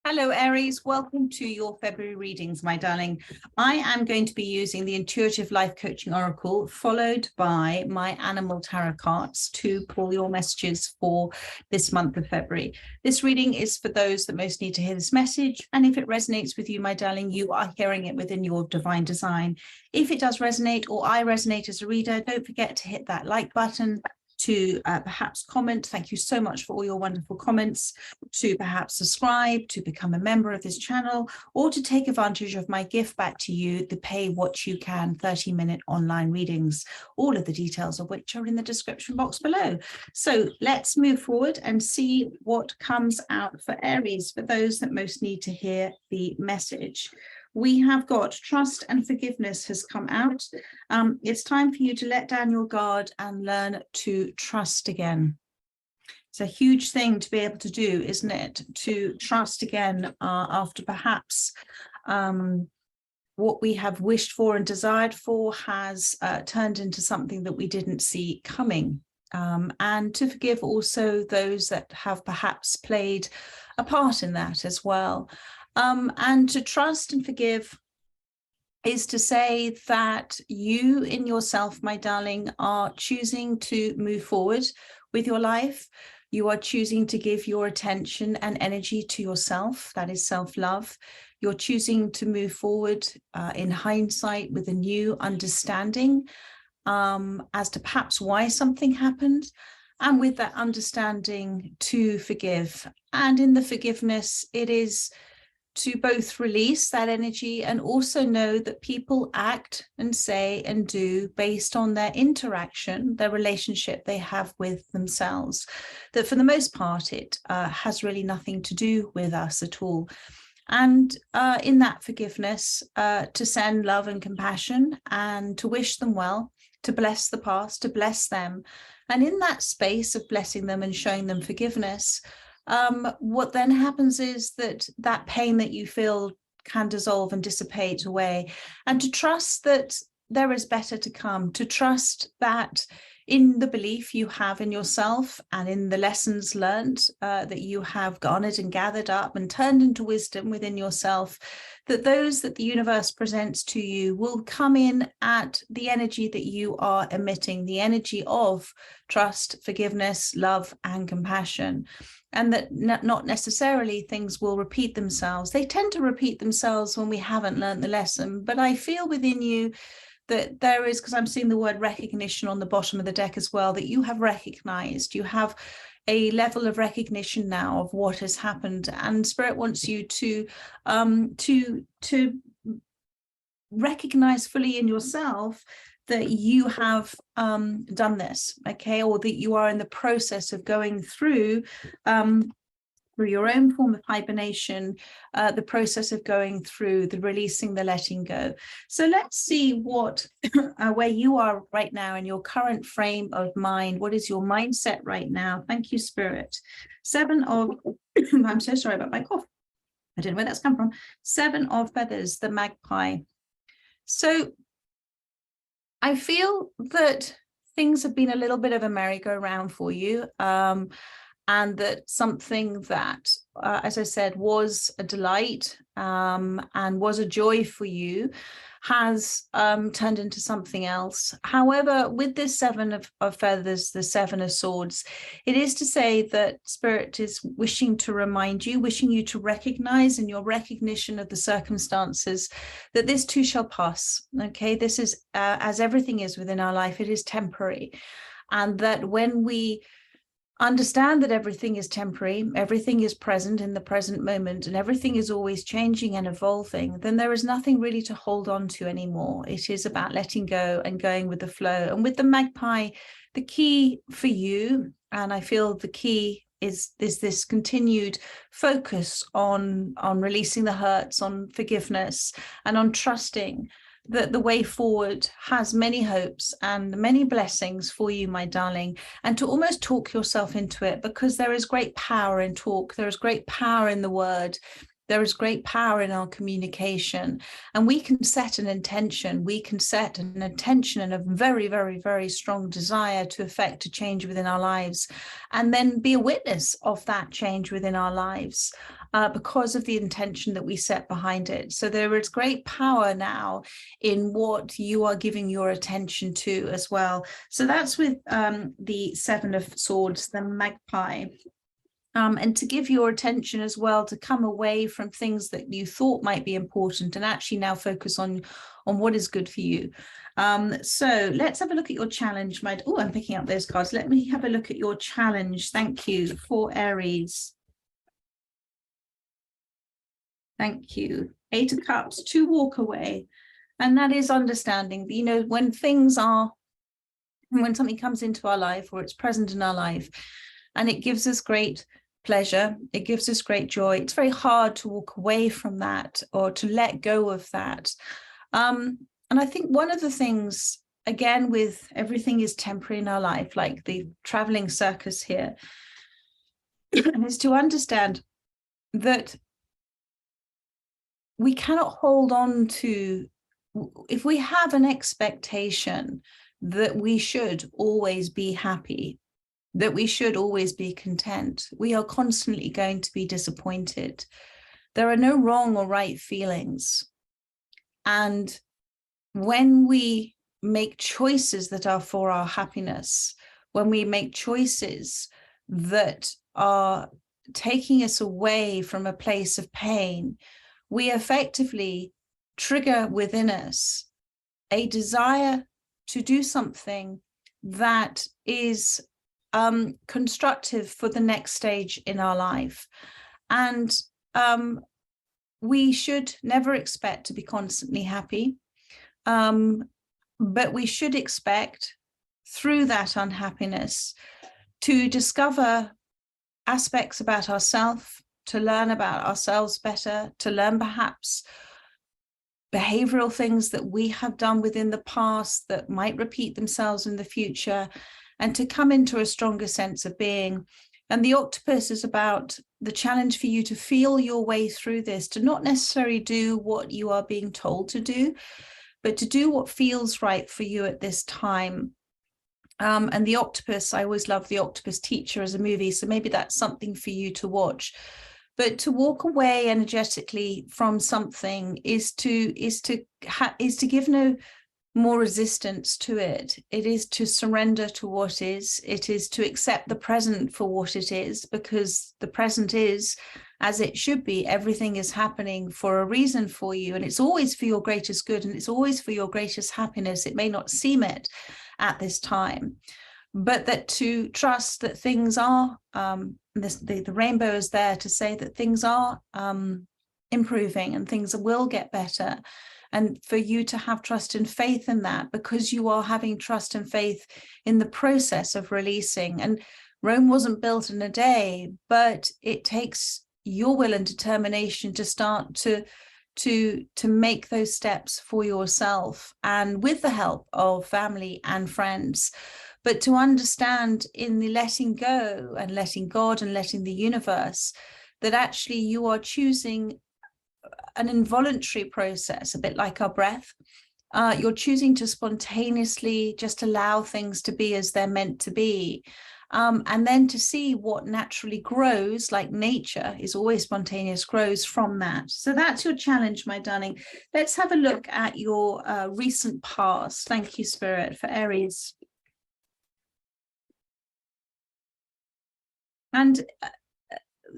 Hello, Aries. Welcome to your February readings, my darling. I am going to be using the Intuitive Life Coaching Oracle, followed by my Animal Tarot cards to pull your messages for this month of February. This reading is for those that most need to hear this message. And if it resonates with you, my darling, you are hearing it within your divine design. If it does resonate, or I resonate as a reader, don't forget to hit that like button, to perhaps comment. Thank you so much for all your wonderful comments, to perhaps subscribe, to become a member of this channel, or to take advantage of my gift back to you, the Pay What You Can 30-minute online readings, all of the details of which are in the description box below. So let's move forward and see what comes out for Aries, for those that most need to hear the message. We have got trust and forgiveness has come out. It's time for you to let down your guard and learn to trust again. It's a huge thing to be able to do, isn't it? To trust again after perhaps what we have wished for and desired for has turned into something that we didn't see coming. And to forgive also those that have perhaps played a part in that as well. And to trust and forgive is to say that you in yourself, my darling, are choosing to move forward with your life. You are choosing to give your attention and energy to yourself. That is self-love. You're choosing to move forward in hindsight with a new understanding as to perhaps why something happened. And with that understanding to forgive. And in the forgiveness, it is to both release that energy and also know that people act and say and do based on their interaction, their relationship they have with themselves. That for the most part, it has really nothing to do with us at all. And in that forgiveness, to send love and compassion and to wish them well, to bless the past, to bless them. And in that space of blessing them and showing them forgiveness, what then happens is that pain that you feel can dissolve and dissipate away, and to trust that there is better to come, to trust that in the belief you have in yourself and in the lessons learned that you have garnered and gathered up and turned into wisdom within yourself, that those that the universe presents to you will come in at the energy that you are emitting, the energy of trust, forgiveness, love, and compassion. And that not necessarily things will repeat themselves. They tend to repeat themselves when we haven't learned the lesson. But I feel within you that there is, because I'm seeing the word recognition on the bottom of the deck as well, that you have recognized, you have a level of recognition now of what has happened. And Spirit wants you to recognize fully in yourself that you have done this, okay, or that you are in the process of going through your own form of hibernation, the process of going through the releasing, the letting go. So let's see what where you are right now in your current frame of mind. What is your mindset right now? Thank you, Spirit. 7 of, I'm so sorry about my cough. I don't know where that's come from. 7 of feathers, the magpie. So I feel that things have been a little bit of a merry-go-round for you, and that something that, as I said, was a delight and was a joy for you has turned into something else. However, with this 7 of feathers, the 7 of swords, it is to say that Spirit is wishing to remind you, wishing you to recognize in your recognition of the circumstances that this too shall pass. Okay, this is, as everything is within our life, it is temporary. And that when we understand that everything is temporary, everything is present in the present moment, and everything is always changing and evolving, then there is nothing really to hold on to anymore. It is about letting go and going with the flow. And with the magpie, the key for you, and I feel the key is this continued focus on releasing the hurts, on forgiveness, and on trusting that the way forward has many hopes and many blessings for you, my darling, and to almost talk yourself into it, because there is great power in talk. There is great power in the word. There is great power in our communication, and we can set an intention. We can set an intention and a very, very, very strong desire to effect a change within our lives, and then be a witness of that change within our lives because of the intention that we set behind it. So there is great power now in what you are giving your attention to as well. So that's with the Seven of Swords, the magpie. And to give your attention as well, to come away from things that you thought might be important and actually now focus on what is good for you. So let's have a look at your challenge. Oh, I'm picking up those cards. Let me have a look at your challenge. Thank you for Aries. Thank you. 8 of Cups, to walk away. And that is understanding, you know, when something comes into our life or it's present in our life and it gives us great pleasure, it gives us great joy, it's very hard to walk away from that or to let go of that. And I think one of the things, again, with everything is temporary in our life, like the traveling circus here, is to understand that we cannot hold on to, if we have an expectation that we should always be happy, that we should always be content, we are constantly going to be disappointed. There are no wrong or right feelings. And when we make choices that are for our happiness, when we make choices that are taking us away from a place of pain, we effectively trigger within us a desire to do something that is constructive for the next stage in our life. And we should never expect to be constantly happy, but we should expect through that unhappiness to discover aspects about ourselves, to learn about ourselves better, to learn perhaps behavioral things that we have done within the past that might repeat themselves in the future, and to come into a stronger sense of being. And the octopus is about the challenge for you to feel your way through this, to not necessarily do what you are being told to do, but to do what feels right for you at this time. And the octopus, I always love The Octopus Teacher as a movie, so maybe that's something for you to watch. But to walk away energetically from something is to give no more resistance to it. It is to surrender to what is. It is to accept the present for what it is, because the present is as it should be. Everything is happening for a reason for you, and it's always for your greatest good, and it's always for your greatest happiness. It may not seem it at this time, but that to trust that things are, the rainbow is there to say that things are improving and things will get better. And for you to have trust and faith in that, because you are having trust and faith in the process of releasing. And Rome wasn't built in a day, but it takes your will and determination to start to make those steps for yourself, and with the help of family and friends. But to understand in the letting go and letting God and letting the universe, that actually you are choosing an involuntary process, a bit like our breath. You're choosing to spontaneously just allow things to be as they're meant to be. And then to see what naturally grows, like nature is always spontaneous, grows from that. So that's your challenge, my darling. Let's have a look at your recent past. Thank you, Spirit, for Aries. And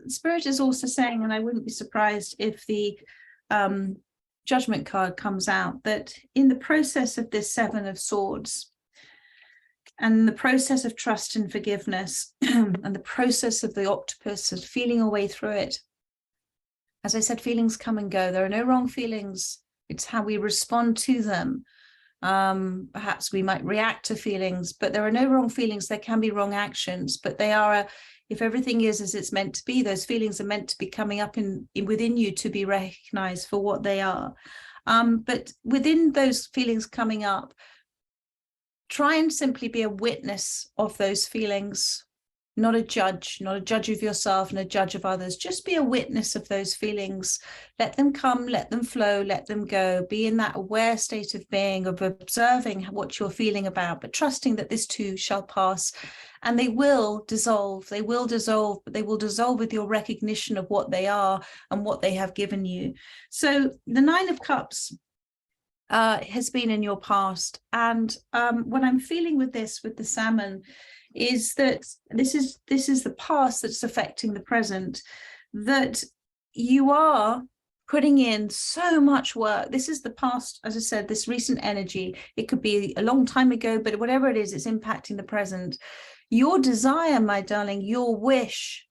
Spirit is also saying, and I wouldn't be surprised if the Judgment card comes out, that in the process of this Seven of Swords, and the process of trust and forgiveness, and the process of the octopus of feeling a way through it, as I said, feelings come and go. There are no wrong feelings. It's how we respond to them. Perhaps we might react to feelings, but there are no wrong feelings. There can be wrong actions, but they are if everything is as it's meant to be, those feelings are meant to be coming up within you to be recognized for what they are. But within those feelings coming up, try and simply be a witness of those feelings, not a judge of yourself and a judge of others. Just be a witness of those feelings. Let them come, let them flow, let them go. Be in that aware state of being, of observing what you're feeling about, but trusting that this too shall pass. And they will dissolve. They will dissolve, but they will dissolve with your recognition of what they are and what they have given you. So the Nine of Cups has been in your past. And what I'm feeling with this, with the salmon, is that this is the past that's affecting the present, that you are putting in so much work. This is the past, as I said, this recent energy. It could be a long time ago, but whatever it is, it's impacting the present. Your desire, my darling, your wish,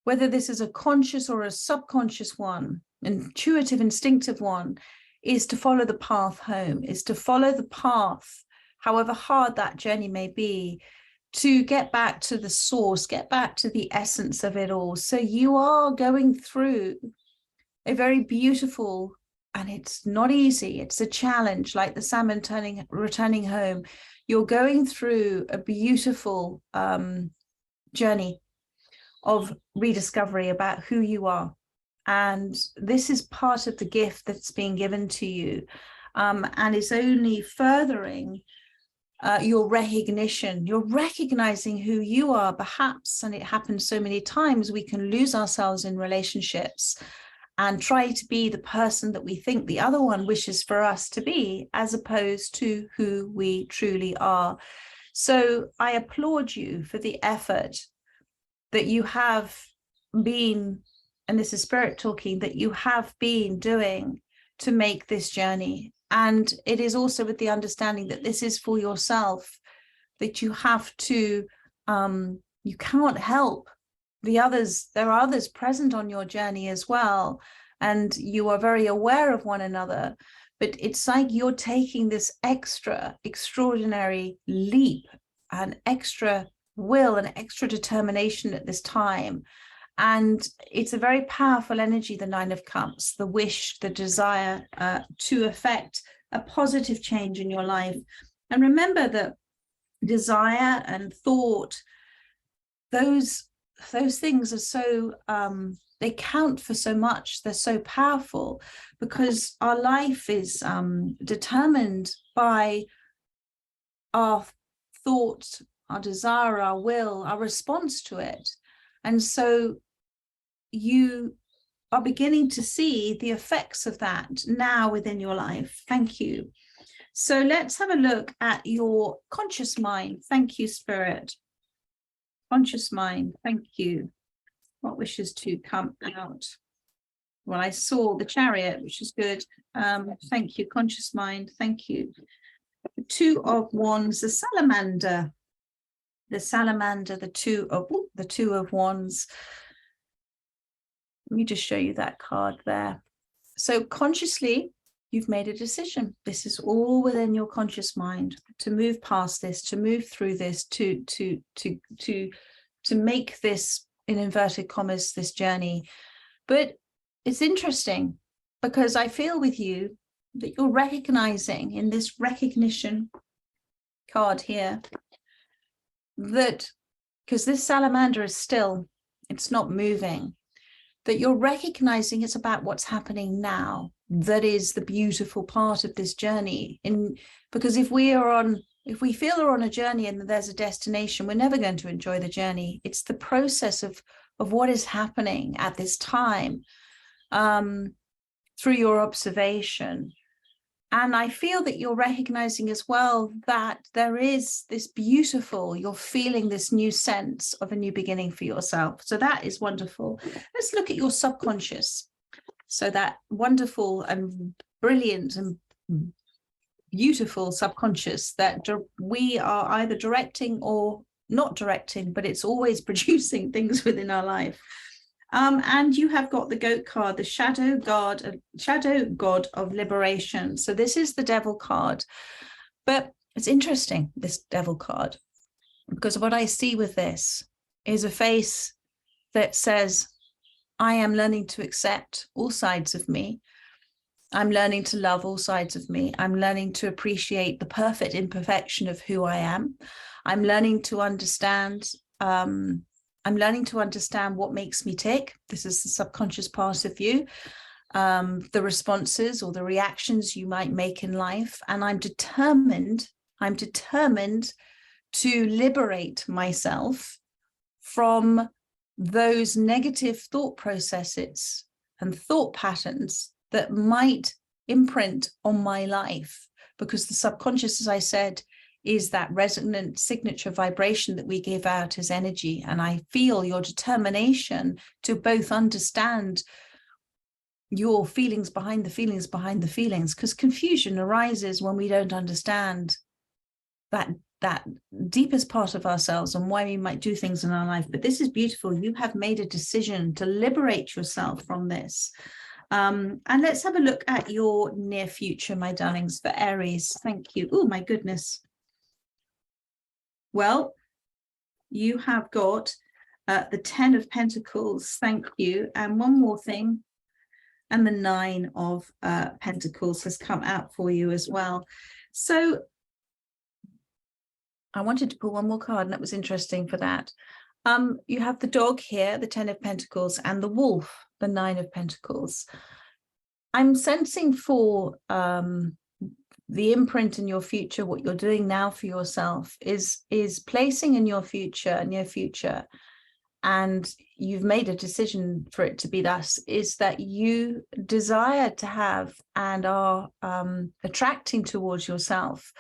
whether this is a conscious or a subconscious one, intuitive, instinctive one, is to follow the path home, is to follow the path, however hard that journey may be, to get back to the source, get back to the essence of it all. So you are going through a very beautiful, and it's not easy, it's a challenge, like the salmon returning home. You're going through a beautiful journey of rediscovery about who you are. And this is part of the gift that's being given to you, and is only furthering your recognition. You're recognizing who you are, perhaps, and it happens so many times, we can lose ourselves in relationships and try to be the person that we think the other one wishes for us to be, as opposed to who we truly are. So I applaud you for the effort that you have been, and this is spirit talking, that you have been doing to make this journey. And it is also with the understanding that this is for yourself, that you have to, you can't help the others. There are others present on your journey as well, and you are very aware of one another, but it's like you're taking this extraordinary leap, an extra will and extra determination at this time. And it's a very powerful energy, the Nine of Cups, the wish, the desire to affect a positive change in your life. And remember that desire and thought, those things are so, they count for so much. They're so powerful because our life is determined by our thought, our desire, our will, our response to it. And so you are beginning to see the effects of that now within your life. Thank you. So let's have a look at your conscious mind. Thank you, Spirit. Conscious mind, thank you. What wishes to come out? Well, I saw the Chariot, which is good. Thank you, conscious mind. Thank you. The Two of Wands, the Salamander. The Salamander, the Two of Wands. Let me just show you that card there. So consciously, you've made a decision. This is all within your conscious mind, to move past this, to move through this, to make this, in inverted commas, this journey. But it's interesting because I feel with you that you're recognizing in this recognition card here that, because this salamander is still, it's not moving, that you're recognizing it's about what's happening now. That is the beautiful part of this journey. Because if we feel we're on a journey and there's a destination, we're never going to enjoy the journey. It's the process of what is happening at this time through your observation. And I feel that you're recognizing as well that there is this beautiful, you're feeling this new sense of a new beginning for yourself. So that is wonderful. Let's look at your subconscious. So that wonderful and brilliant and beautiful subconscious that we are either directing or not directing, but it's always producing things within our life. And you have got the Goat card, the shadow god of liberation. So this is the Devil card. But it's interesting, this Devil card, because what I see with this is a face that says, I am learning to accept all sides of me. I'm learning to love all sides of me. I'm learning to appreciate the perfect imperfection of who I am. I'm learning to understand I'm learning to understand what makes me tick. This is the subconscious part of you, the responses or the reactions you might make in life. And I'm determined to liberate myself from those negative thought processes and thought patterns that might imprint on my life, because the subconscious, as I said, is that resonant signature vibration that we give out as energy. And I feel your determination to both understand your feelings behind the feelings behind the feelings, because confusion arises when we don't understand that deepest part of ourselves and why we might do things in our life. But this is beautiful. You have made a decision to liberate yourself from this. And let's have a look at your near future, my darlings, for Aries. Thank you. Oh, my goodness. Well, you have got the 10 of Pentacles. Thank you. And one more thing. And the 9 of Pentacles has come out for you as well. So I wanted to pull one more card, and that was interesting for that. You have the dog here, the 10 of Pentacles, and the wolf, the 9 of Pentacles. I'm sensing for the imprint in your future, what you're doing now for yourself is placing in your future, near future, and you've made a decision for it to be thus, is that you desire to have and are attracting towards yourself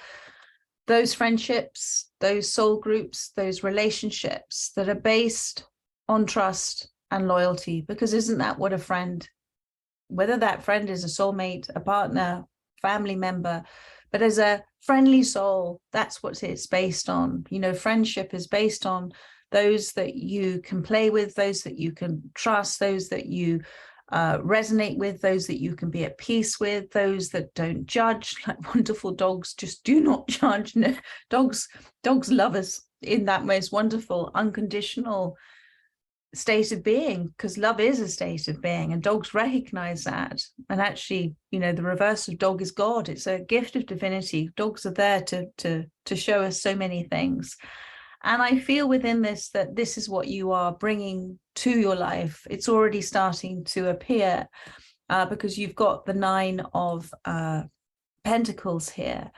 those friendships, those soul groups, those relationships that are based on trust and loyalty. Because isn't that what a friend, whether that friend is a soulmate, a partner, family member, but as a friendly soul, that's what it's based on. You know, friendship is based on those that you can play with, those that you can trust, those that you resonate with, those that you can be at peace with, those that don't judge, like wonderful dogs just do not judge. No, dogs love us in that most wonderful, unconditional state of being, because love is a state of being, and dogs recognize that. And actually, you know, the reverse of dog is God. It's a gift of divinity. Dogs are there to show us so many things. And I feel within this that this is what you are bringing to your life. It's already starting to appear because you've got the 9 of Pentacles here.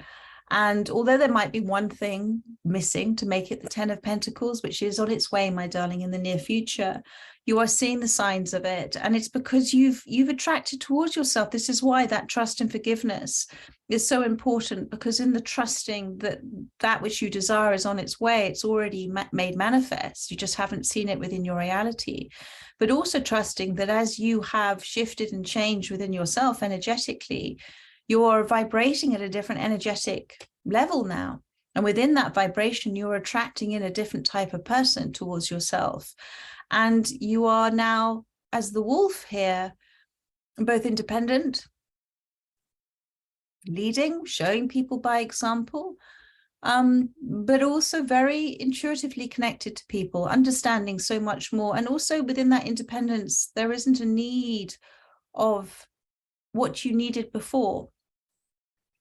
And although there might be one thing missing to make it the 10 of Pentacles, which is on its way, my darling, in the near future, you are seeing the signs of it. And it's because you've attracted towards yourself. This is why that trust and forgiveness is so important, because in the trusting that which you desire is on its way, it's already made manifest. You just haven't seen it within your reality. But also trusting that as you have shifted and changed within yourself energetically, you're vibrating at a different energetic level now. And within that vibration, you're attracting in a different type of person towards yourself. And you are now, as the wolf here, both independent, leading, showing people by example, but also very intuitively connected to people, understanding so much more. And also within that independence, there isn't a need of what you needed before.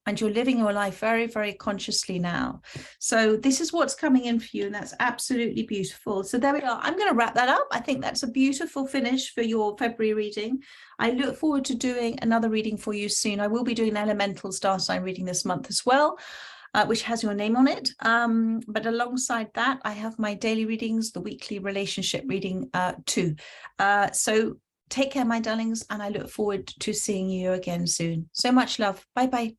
And you're living your life very, very consciously now. So this is what's coming in for you, and that's absolutely beautiful. So there we are. I'm going to wrap that up. I think that's a beautiful finish for your February reading. I look forward to doing another reading for you soon. I will be doing an elemental star sign reading this month as well, which has your name on it. But alongside that, I have my daily readings, the weekly relationship reading too. So take care, my darlings, and I look forward to seeing you again soon. So much love. Bye-bye.